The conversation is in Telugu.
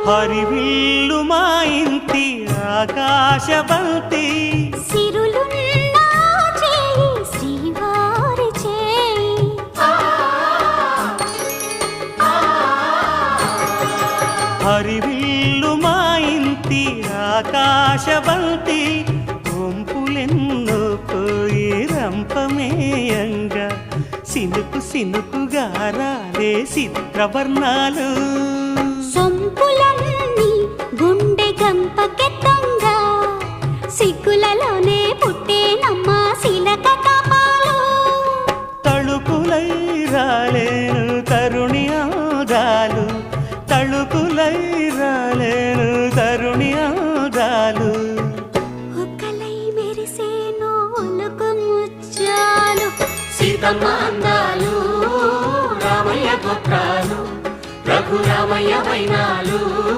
హరివిల్లు మా ఇంటి ఆకాశబంతి సిరులున్నా చేయి శ్రీవారి చేయి హరివిల్లు మా ఇంటి ఆకాశబంతి కొంపులెన్నో పోయి రంపమేయంగా సినుకు సినుకుగా రాలే చిత్రవర్ణాలు సొంపులన్నీ గుండె గంపకెత్తంగా సిగ్గులలోనే పుట్టేనమ్మ శిలక కపాలు తళుకులై రాలేను తరుణి ఆదాలు తళుకులై రాలేను తరుణి ఆదాలు ఒక్కలై మెరిసేను ఒలుకు ముచ్చాలు సీతమ్మ అందాలు రామయ్య గోత్రాలు రఘురామయ్య వైనాలు